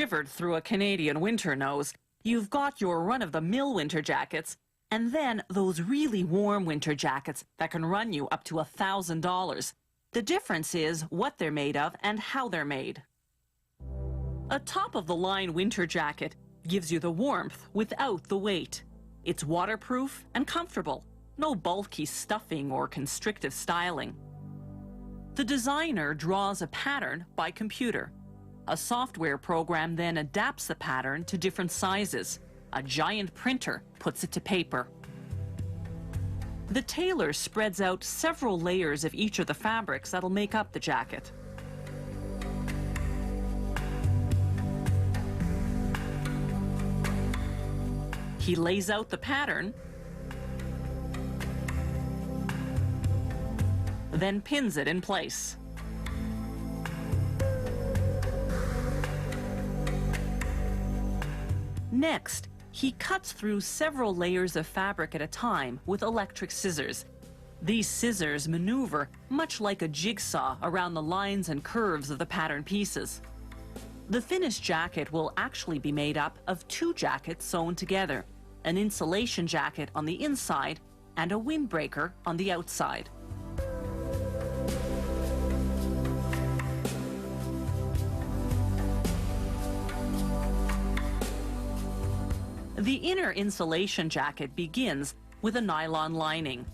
shivered through a Canadian winter nose, you've got your run-of-the-mill winter jackets, and then those really warm winter jackets that can run you up to $1,000. The difference is what they're made of and how they're made. A top-of-the-line winter jacket gives you the warmth without the weight. It's waterproof and comfortable, no bulky stuffing or constrictive styling. The designer draws a pattern by computer. A software program then adapts the pattern to different sizes. A giant printer puts it to paper. The tailor spreads out several layers of each of the fabrics that'll make up the jacket. He lays out the pattern, then pins it in place. Next, he cuts through several layers of fabric at a time with electric scissors. These scissors maneuver much like a jigsaw around the lines and curves of the pattern pieces. The finished jacket will actually be made up of two jackets sewn together, an insulation jacket on the inside and a windbreaker on the outside. The inner insulation jacket begins with a nylon lining.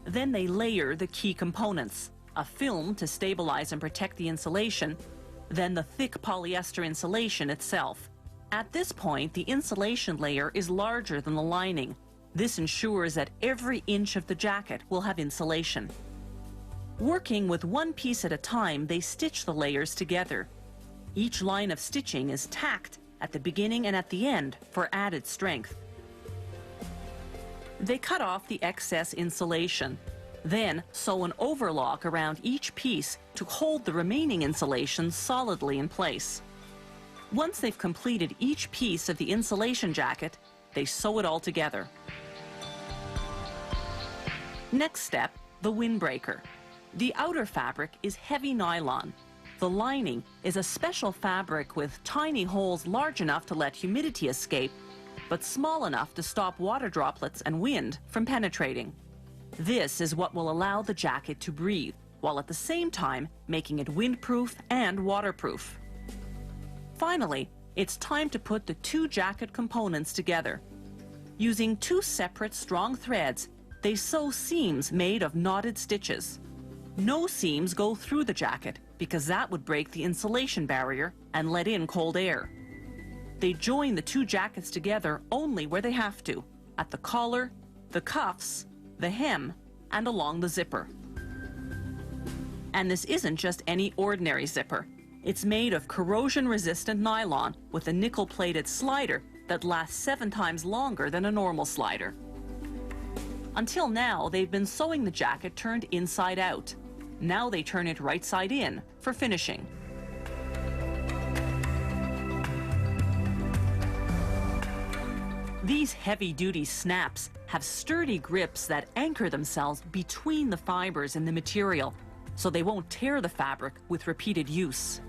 Then they layer the key components, a film to stabilize and protect the insulation, then the thick polyester insulation itself. At this point, the insulation layer is larger than the lining. This ensures that every inch of the jacket will have insulation. Working with one piece at a time, they stitch the layers together. Each line of stitching is tacked at the beginning and at the end for added strength. They cut off the excess insulation, then sew an overlock around each piece to hold the remaining insulation solidly in place. Once they've completed each piece of the insulation jacket, they sew it all together. Next step, the windbreaker. The outer fabric is heavy nylon. The lining is a special fabric with tiny holes large enough to let humidity escape, but small enough to stop water droplets and wind from penetrating. This is what will allow the jacket to breathe, while at the same time making it windproof and waterproof. Finally, it's time to put the two jacket components together. Using two separate strong threads, they sew seams made of knotted stitches. No seams go through the jacket because that would break the insulation barrier and let in cold air. They join the two jackets together only where they have to, at the collar, the cuffs, the hem, and along the zipper. And this isn't just any ordinary zipper. It's made of corrosion-resistant nylon with a nickel-plated slider that lasts 7 times longer than a normal slider. Until now, they've been sewing the jacket turned inside out. Now they turn it right side in for finishing. These heavy-duty snaps have sturdy grips that anchor themselves between the fibers in the material, so they won't tear the fabric with repeated use.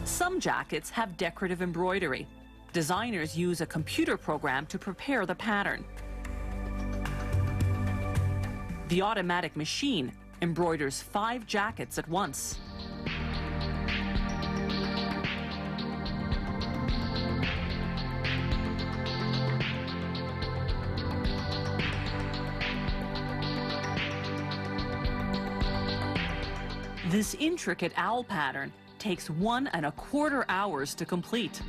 Some jackets have decorative embroidery. Designers use a computer program to prepare the pattern. The automatic machine embroiders 5 jackets at once. This intricate owl pattern takes 1¼ hours to complete.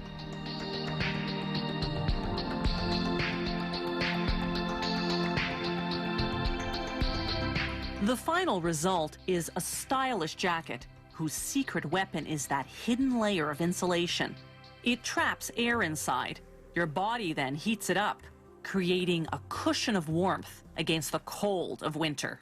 The final result is a stylish jacket whose secret weapon is that hidden layer of insulation. It traps air inside. Your body then heats it up, creating a cushion of warmth against the cold of winter.